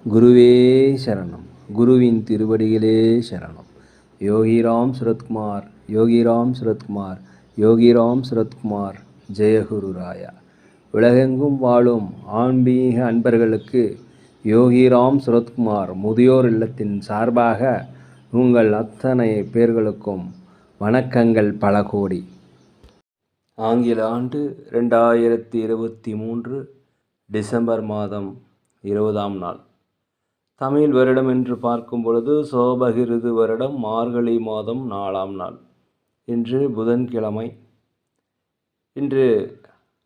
குருவே சரணம். குருவின் திருவடிகளே சரணம். யோகிராம் சுரத்குமார், யோகிராம் சுரத்குமார், யோகிராம் சுரத்குமார். ஜெயகுரு ராயா. உலகெங்கும் வாழும் ஆன்மீக அன்பர்களுக்கு யோகிராம் சுரத்குமார் முதியோர் இல்லத்தின் சார்பாக உங்கள் அத்தனை பேர்களுக்கும் வணக்கங்கள் பல கோடி. ஆங்கில ஆண்டு 2023 டிசம்பர் மாதம் 20ஆம் நாள். தமிழ் வருடம் என்று பார்க்கும் பொழுது சோபகிருது வருடம் மார்கழி மாதம் 4ஆம் நாள். இன்று புதன்கிழமை. இன்று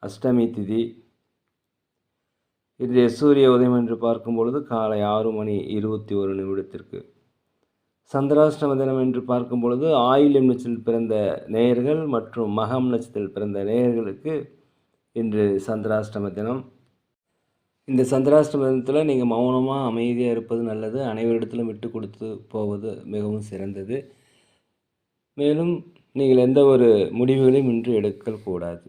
அஷ்டமி திதி. இன்றைய சூரிய உதயம் என்று பார்க்கும் பொழுது காலை 6:21 சந்திராஷ்டம தினம் என்று பார்க்கும் பொழுது ஆயில்யம் நட்சத்திரத்தில் பிறந்த நேயர்கள் மற்றும் மகம் நட்சத்திரத்தில் பிறந்த நேயர்களுக்கு இன்று சந்திராஷ்டம தினம். இந்த சந்திராஷ்டம தினத்தில் நீங்கள் மௌனமாக அமைதியாக இருப்பது நல்லது. அனைவரிடத்திலும் விட்டு கொடுத்து போவது மிகவும் சிறந்தது. மேலும் நீங்கள் எந்த ஒரு முடிவுகளையும் இன்று எடுக்கக்கூடாது.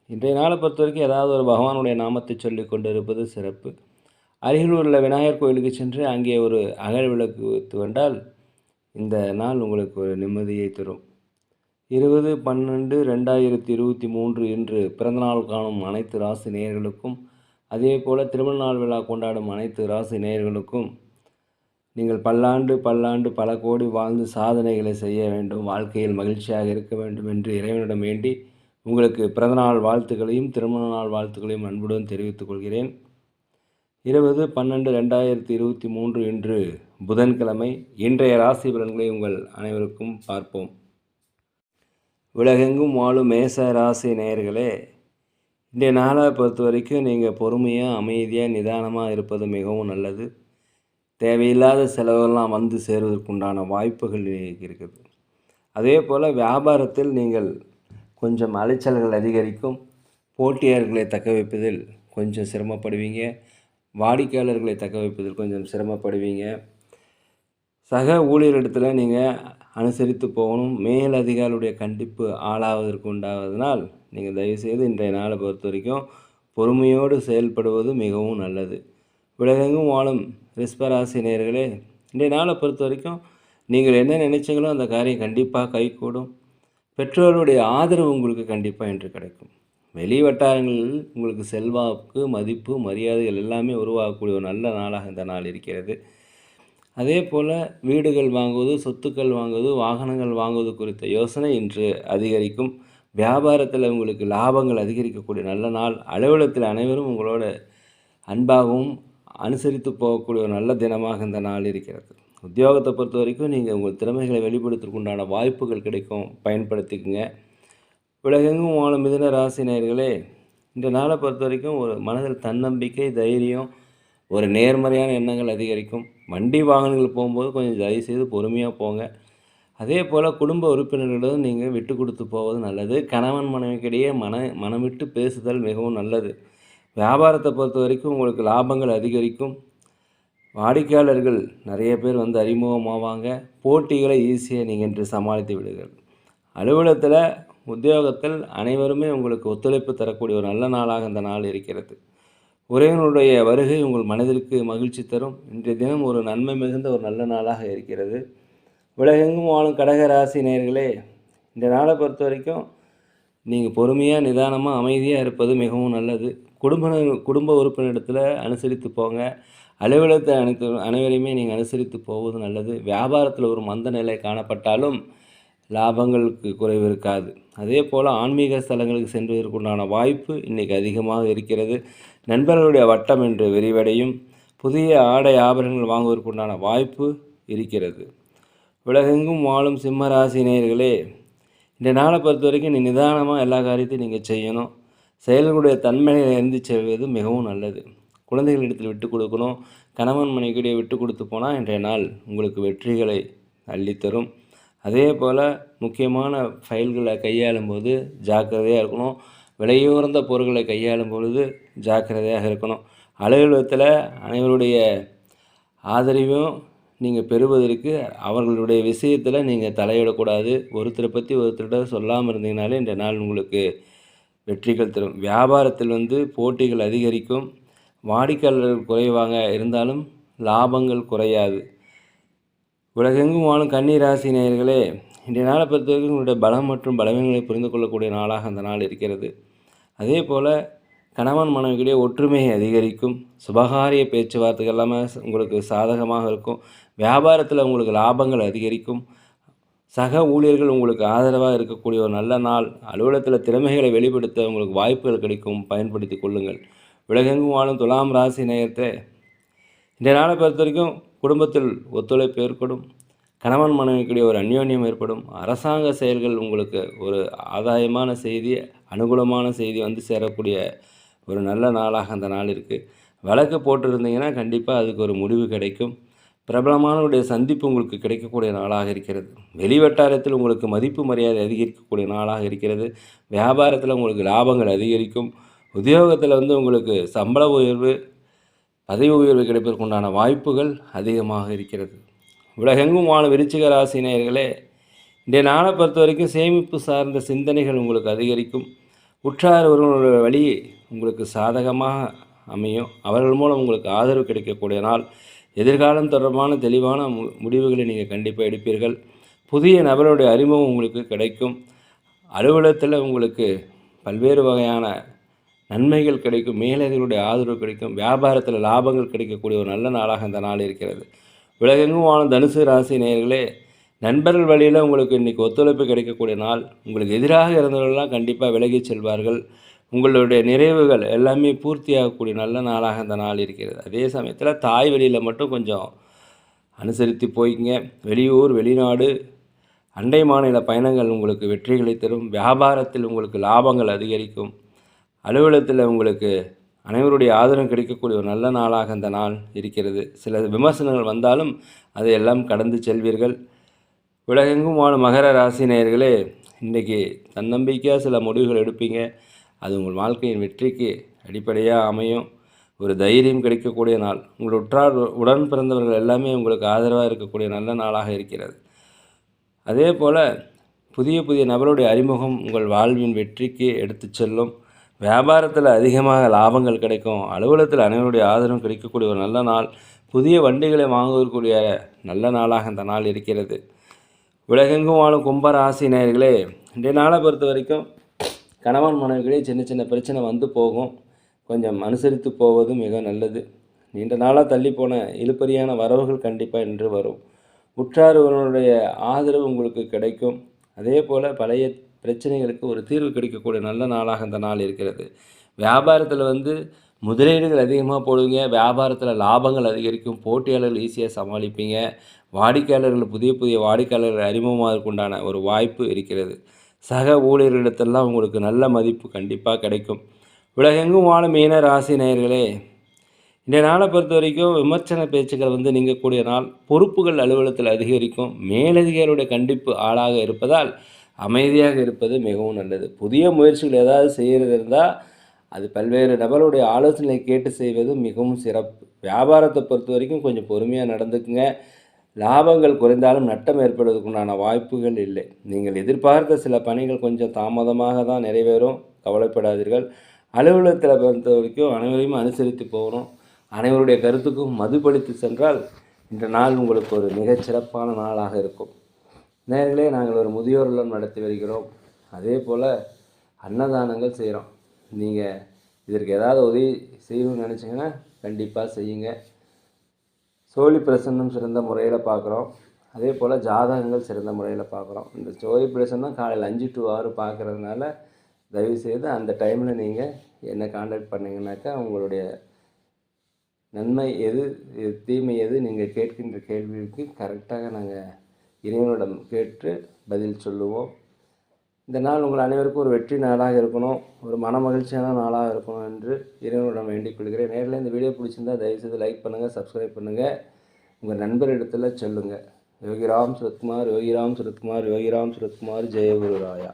இன்றைய நாளை பொறுத்த வரைக்கும் ஏதாவது ஒரு பகவானுடைய நாமத்தை சொல்லி கொண்டு இருப்பது சிறப்பு. அருகில் உள்ள விநாயகர் கோயிலுக்கு சென்று அங்கே ஒரு அகல் விளக்கு வைத்து கொண்டால் இந்த நாள் உங்களுக்கு ஒரு நிம்மதியை தரும். 20/12/2023 இன்று பிறந்தநாள் காணும் அனைத்து ராசி நேயர்களுக்கும், அதே போல் திருமண நாள் விழா கொண்டாடும் அனைத்து ராசி நேயர்களுக்கும் நீங்கள் பல்லாண்டு பல கோடி வாழ்ந்து சாதனைகளை செய்ய வேண்டும், வாழ்க்கையில் மகிழ்ச்சியாக இருக்க வேண்டும் என்று இறைவனிடம் வேண்டி உங்களுக்கு பிறந்தநாள் வாழ்த்துக்களையும் திருமண நாள் வாழ்த்துக்களையும் அன்புடன் தெரிவித்துக் கொள்கிறேன். 20/12/2023 இன்று புதன்கிழமை. இன்றைய ராசி பலன்களை உங்கள் அனைவருக்கும் பார்ப்போம். உலகெங்கும் வாழும் மேச ராசி நேயர்களே, இன்றைய நாளை பொறுத்த வரைக்கும் நீங்கள் பொறுமையாக அமைதியாக நிதானமாக இருப்பது மிகவும் நல்லது. தேவையில்லாத செலவெல்லாம் வந்து சேருவதற்குண்டான வாய்ப்புகள் இருக்குது. அதே போல் வியாபாரத்தில் நீங்கள் கொஞ்சம் அலைச்சல்கள் அதிகரிக்கும். போட்டியாளர்களை தக்க வைப்பதில் கொஞ்சம் சிரமப்படுவீங்க. வாடிக்கையாளர்களை தக்க வைப்பதில் கொஞ்சம் சிரமப்படுவீங்க. சக ஊழியரிடத்தில் நீங்கள் அனுசரித்து போகணும். மேல் அதிகாரியுடைய கண்டிப்பு ஆளாவதற்கு உண்டாவதனால் நீங்கள் தயவுசெய்து இன்றைய நாளை பொறுத்த வரைக்கும் பொறுமையோடு செயல்படுவது மிகவும் நல்லது. உலகெங்கும் வாழும் ரிஷபராசி நேயர்களே, இன்றைய நாளை பொறுத்த வரைக்கும் நீங்கள் என்ன நினைச்சீங்களோ அந்த காரியம் கண்டிப்பாக கைகூடும். பெற்றோருடைய ஆதரவு உங்களுக்கு கண்டிப்பாக இன்று கிடைக்கும். வெளி வட்டாரங்களில் உங்களுக்கு செல்வாக்கு, மதிப்பு, மரியாதைகள் எல்லாமே உருவாகக்கூடிய ஒரு நல்ல நாளாக இந்த நாள் இருக்கிறது. அதே போல் வீடுகள் வாங்குவது, சொத்துக்கள் வாங்குவது, வாகனங்கள் வாங்குவது குறித்த யோசனை இன்று அதிகரிக்கும். வியாபாரத்தில் உங்களுக்கு லாபங்கள் அதிகரிக்கக்கூடிய நல்ல நாள். அலுவலகத்தில் அனைவரும் உங்களோட அன்பாகவும் அனுசரித்து போகக்கூடிய ஒரு நல்ல தினமாக இந்த நாள் இருக்கிறது. உத்தியோகத்தை பொறுத்த வரைக்கும் நீங்கள் உங்கள் திறமைகளை வெளிப்படுத்துவதற்குண்டான வாய்ப்புகள் கிடைக்கும், பயன்படுத்திக்குங்க. உலகெங்கும் வாழும் மிதுன ராசி நேயர்களே, இந்த நாளை பொறுத்த வரைக்கும் ஒரு மனதில் தன்னம்பிக்கை, தைரியம், ஒரு நேர்மறையான எண்ணங்கள் அதிகரிக்கும். வண்டி வாகனங்கள் போகும்போது கொஞ்சம் தயவுசெய்து பொறுமையாக போங்க. அதே போல் குடும்ப உறுப்பினர்களிடம் நீங்கள் விட்டு கொடுத்து போவது நல்லது. கணவன் மனைவிக்கிடையே மனம் விட்டு பேசுதல் மிகவும் நல்லது. வியாபாரத்தை பொறுத்த வரைக்கும் உங்களுக்கு லாபங்கள் அதிகரிக்கும். வாடிக்கையாளர்கள் நிறைய பேர் வந்து அறிமுகமாவாங்க. போட்டிகளை ஈஸியாக நீங்கள் இன்று சமாளித்து விடுங்கள். அலுவலகத்தில், உத்தியோகத்தில் அனைவருமே உங்களுக்கு ஒத்துழைப்பு தரக்கூடிய ஒரு நல்ல நாளாக இந்த நாள் இருக்கிறது. உறவினருடைய வருகை உங்கள் மனதிற்கு மகிழ்ச்சி தரும். இன்றைய தினம் ஒரு நன்மை மிகுந்த ஒரு நல்ல நாளாக இருக்கிறது. உலகெங்கும் வாழும் கடக ராசி நேயர்களே, இந்த நாளை பொறுத்த வரைக்கும் நீங்கள் பொறுமையாக நிதானமாக அமைதியாக இருப்பது மிகவும் நல்லது. குடும்ப உறுப்பினரிடத்தில் அனுசரித்து போங்க. அலுவலகத்தை அனைவரையுமே நீங்கள் அனுசரித்து போவது நல்லது. வியாபாரத்தில் ஒரு மந்த நிலை காணப்பட்டாலும் லாபங்களுக்கு குறைவு இருக்காது. அதே போல் ஆன்மீக ஸ்தலங்களுக்கு சென்றுவதற்குண்டான வாய்ப்பு இன்றைக்கி அதிகமாக இருக்கிறது. நண்பர்களுடைய வட்டம் என்று விரிவடையும். புதிய ஆடை ஆபரணங்கள் வாங்குவதற்குண்டான வாய்ப்பு இருக்கிறது. உலகெங்கும் வாழும் சிம்ம ராசி நேயர்களே, இந்த நாளை பொறுத்த வரைக்கும் நிதானமாக எல்லா காரியத்தையும் நீங்கள் செய்யணும். செயல்களுடைய தன்மையை அறிந்து செய்வது மிகவும் நல்லது. குழந்தைகளிடத்தில் விட்டு கொடுக்கணும். கணவன் மனைவிக்கிடையே விட்டு கொடுத்து போனால் இன்றைய நாள் உங்களுக்கு வெற்றிகளை அள்ளித்தரும். அதே போல் முக்கியமான ஃபைல்களை கையாளும் போது ஜாக்கிரதையாக இருக்கணும். விலையுயர்ந்த பொருட்களை கையாளும் பொழுது ஜாக்கிரதையாக இருக்கணும். அலுவலகத்தில் அனைவருடைய ஆதரவையும் நீங்கள் பெறுவதற்கு அவர்களுடைய விஷயத்தில் நீங்கள் தலையிடக்கூடாது. ஒருத்தரை பற்றி ஒருத்தர்கிட்ட சொல்லாமல் இருந்தீங்கனாலே இந்த நாள் உங்களுக்கு வெற்றிகள் தரும். வியாபாரத்தில் போட்டிகள் அதிகரிக்கும். வாடிக்கையாளர்கள் குறைவாங்க இருந்தாலும் லாபங்கள் குறையாது. உலகெங்கும் வாழும் கன்னி ராசி நேயர்களே, இன்றைய நாளை பொறுத்தவரைக்கும் உங்களுடைய பலம் மற்றும் பலவீனங்களை புரிந்து கொள்ளக்கூடிய நாளாக அந்த நாள் இருக்கிறது. அதே போல் கணவன் மனைவிக்கிடையே ஒற்றுமையை அதிகரிக்கும். சுபகாரிய பேச்சுவார்த்தைகள் எல்லாமே உங்களுக்கு சாதகமாக இருக்கும். வியாபாரத்தில் உங்களுக்கு லாபங்கள் அதிகரிக்கும். சக ஊழியர்கள் உங்களுக்கு ஆதரவாக இருக்கக்கூடிய ஒரு நல்ல நாள். அலுவலகத்தில் திறமைகளை வெளிப்படுத்த உங்களுக்கு வாய்ப்புகள் கிடைக்கும், பயன்படுத்தி கொள்ளுங்கள். உலகெங்கும் வாழும் துலாம் ராசி நேயத்தை இந்த நாளை பொறுத்த வரைக்கும் குடும்பத்தில் ஒத்துழைப்பு ஏற்படும். கணவன் மனைவிக்கிடையே ஒரு அந்யோன்யம் ஏற்படும். அரசாங்க செயல்கள் உங்களுக்கு ஒரு ஆதாயமான செய்தி, அனுகூலமான செய்தி வந்து சேரக்கூடிய ஒரு நல்ல நாளாக அந்த நாள் இருக்குது. வழக்கு போட்டிருந்தீங்கன்னா கண்டிப்பாக அதுக்கு ஒரு முடிவு கிடைக்கும். பிரபலமானவருடைய சந்திப்பு உங்களுக்கு கிடைக்கக்கூடிய நாளாக இருக்கிறது. வெளிவட்டாரத்தில் உங்களுக்கு மதிப்பு மரியாதை அதிகரிக்கக்கூடிய நாளாக இருக்கிறது. வியாபாரத்தில் உங்களுக்கு லாபங்கள் அதிகரிக்கும். உத்தியோகத்தில் உங்களுக்கு சம்பள உயர்வு, பதவி உயர்வு கிடைப்பதற்குண்டான வாய்ப்புகள் அதிகமாக இருக்கிறது. உலகெங்கும் வாழும் விருச்சிக ராசி நேயர்களே, இன்றைய நாளை பொறுத்த வரைக்கும் சேமிப்பு சார்ந்த சிந்தனைகள் உங்களுக்கு அதிகரிக்கும். உற்றார் உறவினர்களுடைய வழி உங்களுக்கு சாதகமாக அமையும். அவர்கள் மூலம் உங்களுக்கு ஆதரவு கிடைக்கக்கூடிய நாள். எதிர்காலம் தொடர்பான தெளிவான முடிவுகளை நீங்கள் கண்டிப்பாக எடுப்பீர்கள். புதிய நபருடைய அறிமுகம் உங்களுக்கு கிடைக்கும். அலுவலகத்தில் உங்களுக்கு பல்வேறு வகையான நன்மைகள் கிடைக்கும். மேலதிகளுடைய ஆதரவு கிடைக்கும். வியாபாரத்தில் லாபங்கள் கிடைக்கக்கூடிய ஒரு நல்ல நாளாக அந்த நாள் இருக்கிறது. உலகெங்கும் வாழும் தனுசு ராசி நேயர்களே, நண்பர்கள் வழியில் உங்களுக்கு இன்றைக்கி ஒத்துழைப்பு கிடைக்கக்கூடிய நாள். உங்களுக்கு எதிராக இருந்தவர்கள்லாம் கண்டிப்பாக விலகி செல்வார்கள். உங்களுடைய நிறைவுகள் எல்லாமே பூர்த்தியாகக்கூடிய நல்ல நாளாக அந்த நாள் இருக்கிறது. அதே சமயத்தில் தாய் வழியில் மட்டும் கொஞ்சம் அனுசரித்து போய்ங்க. வெளியூர், வெளிநாடு, அண்டை மாநில பயணங்கள் உங்களுக்கு வெற்றிகளை தரும். வியாபாரத்தில் உங்களுக்கு லாபங்கள் அதிகரிக்கும். அலுவலகத்தில் உங்களுக்கு அனைவருடைய ஆதரவு கிடைக்கக்கூடிய ஒரு நல்ல நாளாக அந்த நாள் இருக்கிறது. சில விமர்சனங்கள் வந்தாலும் அதையெல்லாம் கடந்து செல்வீர்கள். உலகெங்கும் வாழும் மகர ராசி நேயர்களே, இன்றைக்கி தன்னம்பிக்கையாக சில முடிவுகள் எடுப்பீங்க. அது உங்கள் வாழ்க்கையின் வெற்றிக்கு அடிப்படையாக அமையும். ஒரு தைரியம் கிடைக்கக்கூடிய நாள். உங்கள் உடன் பிறந்தவர்கள் எல்லாமே உங்களுக்கு ஆதரவாக இருக்கக்கூடிய நல்ல நாளாக இருக்கிறது. அதே போல் புதிய புதிய நபருடைய அறிமுகம் உங்கள் வாழ்வின் வெற்றிக்கு எடுத்து செல்லும். வியாபாரத்தில் அதிகமாக லாபங்கள் கிடைக்கும். அலுவலகத்தில் அனைவருடைய ஆதரவும் கிடைக்கக்கூடிய ஒரு நல்ல நாள். புதிய வண்டிகளை வாங்குவதற்குரிய நல்ல நாளாக அந்த நாள் இருக்கிறது. உலகெங்கும் வாழும் கும்பராசி நேயர்களே, இன்றைய நாளை பொறுத்த வரைக்கும் கணவன் மனைவிகளே சின்ன சின்ன பிரச்சனை வந்து போகும். கொஞ்சம் அனுசரித்து போவது மிக நல்லது. நீண்ட நாளாக தள்ளி போன இழுபறியான வரவுகள் கண்டிப்பாக இன்று வரும். உற்றாருவனுடைய ஆதரவு உங்களுக்கு கிடைக்கும். அதே போல் பழைய பிரச்சனைகளுக்கு ஒரு தீர்வு கிடைக்கக்கூடிய நல்ல நாளாக அந்த நாள் இருக்கிறது. வியாபாரத்தில் முதலீடுகள் அதிகமாக போடுவீங்க. வியாபாரத்தில் லாபங்கள் அதிகரிக்கும். போட்டியாளர்கள் ஈஸியாக சமாளிப்பீங்க. வாடிக்கையாளர்கள் புதிய புதிய வாடிக்கையாளர்கள் அறிமுகமாகறதுக்குண்டான ஒரு வாய்ப்பு இருக்கிறது. சக ஊழியர்களிடத்தெல்லாம் உங்களுக்கு நல்ல மதிப்பு கண்டிப்பாக கிடைக்கும். உலகெங்கும் வாழும் மீன ராசி நேயர்களே, இந்த நாளை பொறுத்த வரைக்கும் விமர்சன பேச்சுக்கள் நீங்கக்கூடிய நாள். பொறுப்புகள் அலுவலகத்தில் அதிகரிக்கும். மேலதிகாரியுடைய கண்டிப்பு ஆளாக இருப்பதால் அமைதியாக இருப்பது மிகவும் நல்லது. புதிய முயற்சிகள் ஏதாவது செய்கிறது இருந்தால் அது பல்வேறு நபருடைய ஆலோசனை கேட்டு செய்வது மிகவும் சிறப்பு. வியாபாரத்தை பொறுத்த வரைக்கும் கொஞ்சம் பொறுமையாக நடந்துக்குங்க. லாபங்கள் குறைந்தாலும் நட்டம் ஏற்படுவதற்குண்டான வாய்ப்புகள் இல்லை. நீங்கள் எதிர்பார்த்த சில பணிகள் கொஞ்சம் தாமதமாக தான் நிறைவேறும். கவலைப்படாதீர்கள். அலுவலகத்தில் பொறுத்த வரைக்கும் அனைவரையும் அனுசரித்து போகணும். அனைவருடைய கருத்துக்கும் மதிப்பளித்து சென்றால் இந்த நாள் உங்களுக்கு ஒரு மிகச்சிறப்பான நாளாக இருக்கும். நேர்களே, நாங்கள் ஒரு முதியோர் இல்லம் நடத்தி வருகிறோம். அதே போல் அன்னதானங்கள் செய்கிறோம். நீங்கள் இதற்கு ஏதாவது உதவி செய்யணும்னு நினச்சிங்கன்னா கண்டிப்பாக செய்யுங்க. சோழி பிரசன்னம் சிறந்த முறையில் பார்க்குறோம். அதே போல் ஜாதகங்கள் சிறந்த முறையில் பார்க்குறோம். இந்த சோழி பிரசன்னம் காலையில் 5 to 6 பார்க்குறதுனால தயவுசெய்து அந்த டைமில் நீங்கள் என்னை காண்டாக்ட் பண்ணிங்கனாக்கா உங்களுடைய நன்மை எது தீமை எது நீங்கள் கேட்கின்ற கேள்விக்கு கரெக்டாக நாங்கள் இறைவனிடம் கேட்டு பதில் சொல்லுவோம். இந்த நாள் உங்கள் அனைவருக்கும் ஒரு வெற்றி நாளாக இருக்கணும், ஒரு மன மகிழ்ச்சியான நாளாக இருக்கணும் என்று இறைவனிடம் வேண்டிக் கொள்கிறேன். நேரில் இந்த வீடியோ பிடிச்சிருந்தால் தயவுசெய்து லைக் பண்ணுங்கள், சப்ஸ்கிரைப் பண்ணுங்கள், உங்கள் நண்பரிடத்தில் சொல்லுங்கள். யோகிராம் சுரத்குமார், யோகிராம் சுரத்குமார், யோகிராம் சுரத்குமார், ஜெயகுரு ராயா.